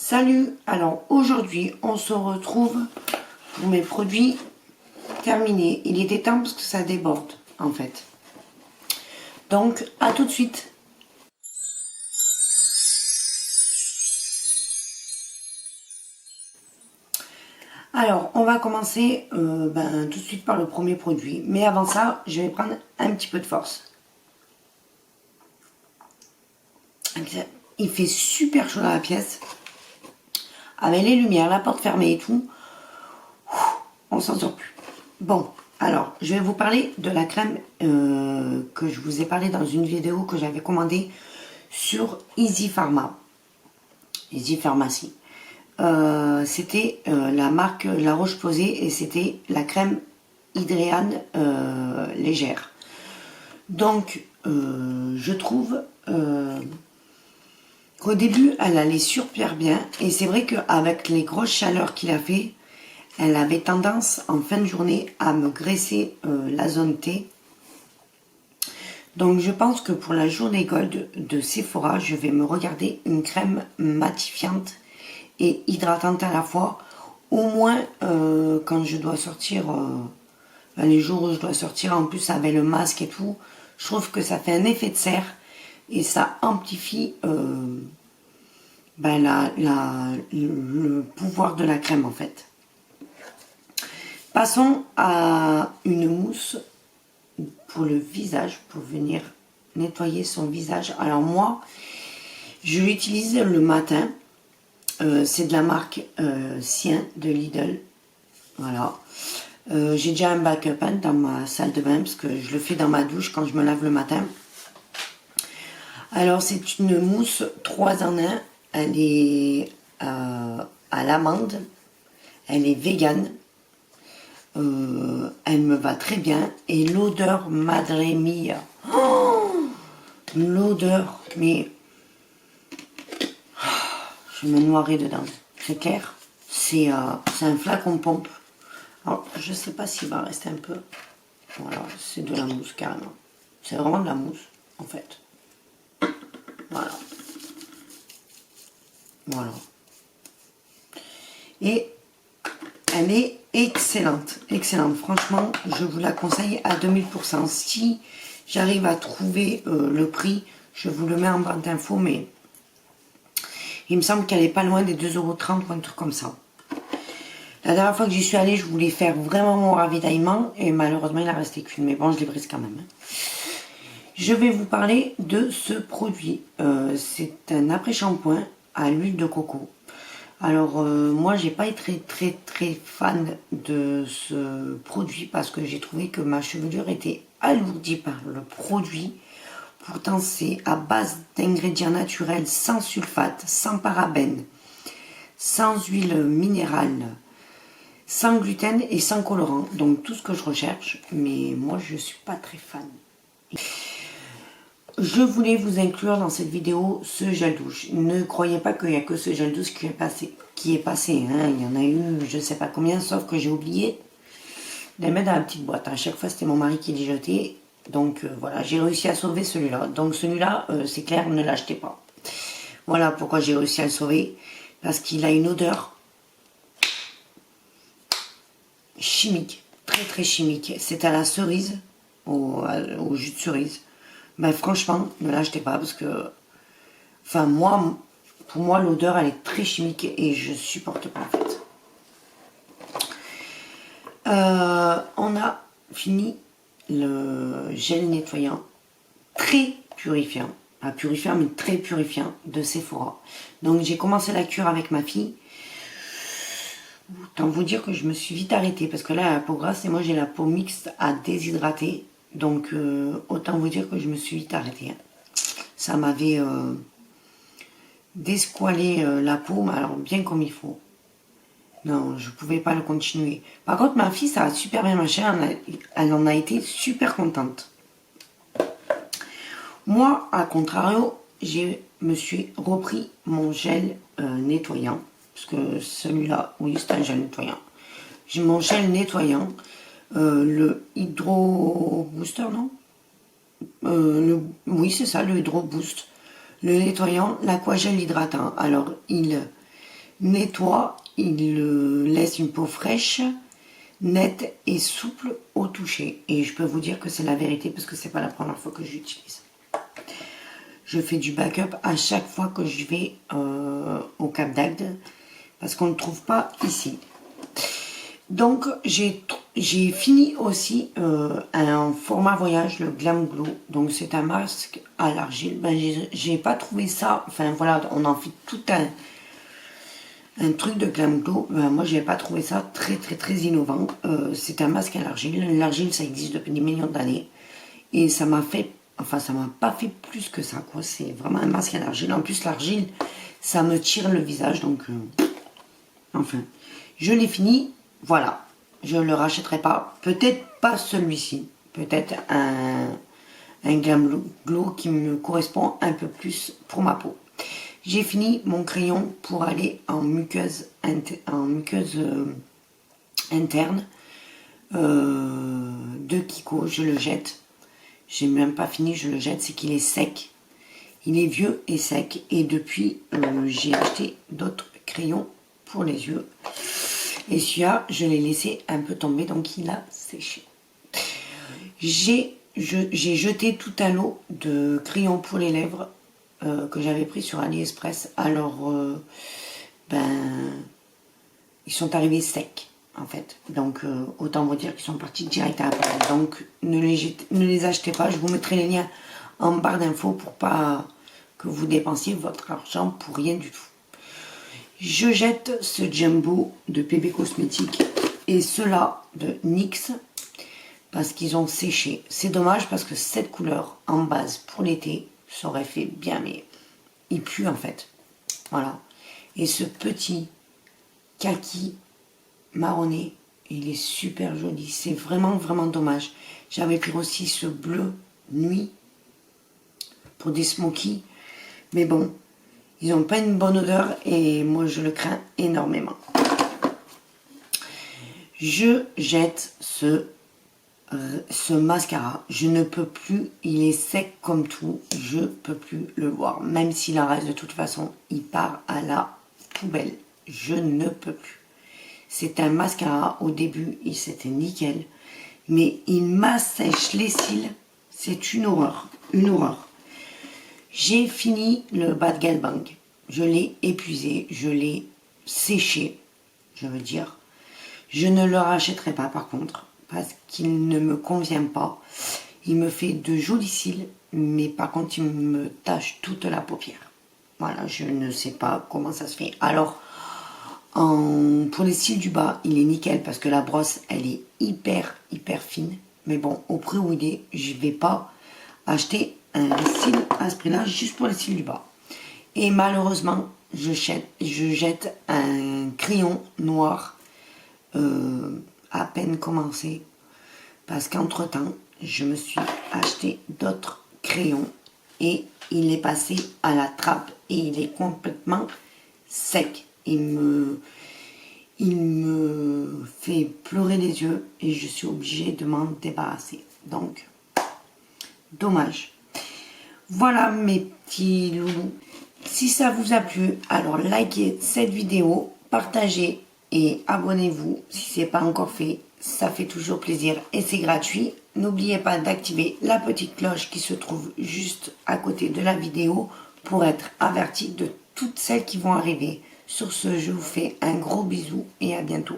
Salut, alors aujourd'hui on se retrouve pour mes produits terminés. Il était temps parce que ça déborde en fait. Donc à tout de suite. Alors on va commencer tout de suite par le premier produit. Mais avant ça, je vais prendre un petit peu de force. Il fait super chaud dans la pièce. Avec les lumières, la porte fermée et tout. On s'en sort plus. Bon, alors, je vais vous parler de la crème que je vous ai parlé dans une vidéo que j'avais commandée sur Easy Pharma. Easy Pharmacy. C'était la marque La Roche-Posay et c'était la crème hydréane légère. Donc, je trouve qu'au début, elle allait super bien. Et c'est vrai qu'avec les grosses chaleurs qu'il a fait, elle avait tendance en fin de journée à me graisser la zone T. Donc je pense que pour la journée gold de Sephora, je vais me regarder une crème matifiante et hydratante à la fois. Au moins quand je dois sortir, les jours où je dois sortir, en plus avec le masque et tout, je trouve que ça fait un effet de serre et ça amplifie le pouvoir de la crème en fait. Passons à une mousse pour le visage, pour venir nettoyer son visage. Alors moi, je l'utilise le matin. C'est de la marque Sien de Lidl. Voilà. J'ai déjà un backup dans ma salle de bain parce que je le fais dans ma douche quand je me lave le matin. Alors c'est une mousse 3 en 1. Elle est à l'amande. Elle est végane. Elle me va très bien et l'odeur Madre Mia, l'odeur, mais je me noierai dedans, c'est clair. C'est un flacon pompe. Alors je sais pas s'il va rester un peu. Voilà, c'est de la mousse carrément, c'est vraiment de la mousse en fait. Voilà et elle est excellente, excellente. Franchement, je vous la conseille à 2000%. Si j'arrive à trouver le prix, je vous le mets en barre d'infos, mais il me semble qu'elle est pas loin des 2,30 € ou un truc comme ça. La dernière fois que j'y suis allée, je voulais faire vraiment mon ravitaillement et malheureusement, il en restait qu'une. Mais bon, je l'ai prise quand même. Je vais vous parler de ce produit. C'est un après-shampoing à l'huile de coco. Alors moi j'ai pas été très fan de ce produit parce que j'ai trouvé que ma chevelure était alourdie par le produit. Pourtant c'est à base d'ingrédients naturels, sans sulfate, sans parabènes, sans huile minérale, sans gluten et sans colorant. Donc tout ce que je recherche, mais moi je suis pas très fan. Je voulais vous inclure dans cette vidéo ce gel douche. Ne croyez pas qu'il n'y a que ce gel douche qui est passé. Hein. Il y en a eu je ne sais pas combien, sauf que j'ai oublié de les mettre dans la petite boîte. À chaque fois, c'était mon mari qui les jetait. Donc voilà, j'ai réussi à sauver celui-là. Donc celui-là, c'est clair, ne l'achetez pas. Voilà pourquoi j'ai réussi à le sauver. Parce qu'il a une odeur chimique, très chimique. C'est à la cerise, au jus de cerise. Ben franchement, ne l'achetez pas parce que, enfin pour moi l'odeur elle est très chimique et je supporte pas en fait. On a fini le gel nettoyant très purifiant, pas purifiant mais très purifiant de Sephora. Donc j'ai commencé la cure avec ma fille. Autant vous dire que je me suis vite arrêtée parce que là la peau grasse et moi j'ai la peau mixte à déshydrater. Donc autant vous dire que je me suis vite arrêtée. Ça m'avait desqualé la peau, mais alors bien comme il faut. Non, je pouvais pas le continuer. Par contre, ma fille, ça a super bien marché. Elle en a été super contente. Moi, à contrario, je me suis repris mon gel nettoyant. Parce que celui-là, oui, c'est un gel nettoyant. J'ai mon gel nettoyant. Le Hydro Booster, non oui, c'est ça, le Hydro Boost. Le nettoyant, l'aquagel hydratant. Alors, il nettoie, il laisse une peau fraîche, nette et souple au toucher. Et je peux vous dire que c'est la vérité parce que c'est pas la première fois que j'utilise. Je fais du backup à chaque fois que je vais au Cap d'Agde parce qu'on ne le trouve pas ici. Donc j'ai fini aussi un format voyage, le Glam Glow. Donc c'est un masque à l'argile. Ben, j'ai pas trouvé ça, enfin voilà, on en fait tout un truc de Glam Glow. Ben, moi j'ai pas trouvé ça très innovant. C'est un masque à l'argile. L'argile ça existe depuis des millions d'années. Et ça m'a fait, enfin ça m'a pas fait plus que ça quoi. C'est vraiment un masque à l'argile. En plus l'argile ça me tire le visage. Donc enfin je l'ai fini. Voilà, je ne le rachèterai pas. Peut-être pas celui-ci. Peut-être un Glam Glow qui me correspond un peu plus pour ma peau. J'ai fini mon crayon pour aller en muqueuse, interne de Kiko. Je le jette. J'ai même pas fini, je le jette. C'est qu'il est sec. Il est vieux et sec. Et depuis, j'ai acheté d'autres crayons pour les yeux. Et celui-là, je l'ai laissé un peu tomber, donc il a séché. J'ai jeté tout un lot de crayons pour les lèvres que j'avais pris sur AliExpress. Alors, ils sont arrivés secs, en fait. Donc, autant vous dire qu'ils sont partis direct à la poubelle. Donc, ne les achetez pas. Je vous mettrai les liens en barre d'infos pour pas que vous dépensiez votre argent pour rien du tout. Je jette ce Jumbo de PB Cosmétiques et ceux-là de NYX parce qu'ils ont séché. C'est dommage parce que cette couleur en base pour l'été, ça aurait fait bien, mais il pue en fait. Voilà. Et ce petit kaki marronné, il est super joli. C'est vraiment dommage. J'avais pris aussi ce bleu nuit pour des smokies. Mais bon, ils n'ont pas une bonne odeur et moi je le crains énormément. Je jette ce mascara. Je ne peux plus, il est sec comme tout. Je ne peux plus le voir. Même s'il en reste de toute façon, il part à la poubelle. Je ne peux plus. C'est un mascara. Au début, c'était nickel. Mais il m'assèche les cils. C'est une horreur. Une horreur. J'ai fini le Bad Gal Bang. Je l'ai épuisé, je l'ai séché, je veux dire. Je ne le rachèterai pas par contre, parce qu'il ne me convient pas. Il me fait de jolis cils, mais par contre il me tache toute la paupière. Voilà, je ne sais pas comment ça se fait. Alors, pour les cils du bas, il est nickel, parce que la brosse, elle est hyper fine. Mais bon, au prix où il est, je ne vais pas acheter un cil à ce prix-là, juste pour les cils du bas. Et malheureusement, je jette un crayon noir à peine commencé. Parce qu'entre-temps, je me suis acheté d'autres crayons. Et il est passé à la trappe. Et il est complètement sec. Il me fait pleurer les yeux. Et je suis obligée de m'en débarrasser. Donc, dommage. Voilà mes petits loulous. Si ça vous a plu, alors likez cette vidéo, partagez et abonnez-vous si ce n'est pas encore fait. Ça fait toujours plaisir et c'est gratuit. N'oubliez pas d'activer la petite cloche qui se trouve juste à côté de la vidéo pour être averti de toutes celles qui vont arriver. Sur ce, je vous fais un gros bisou et à bientôt.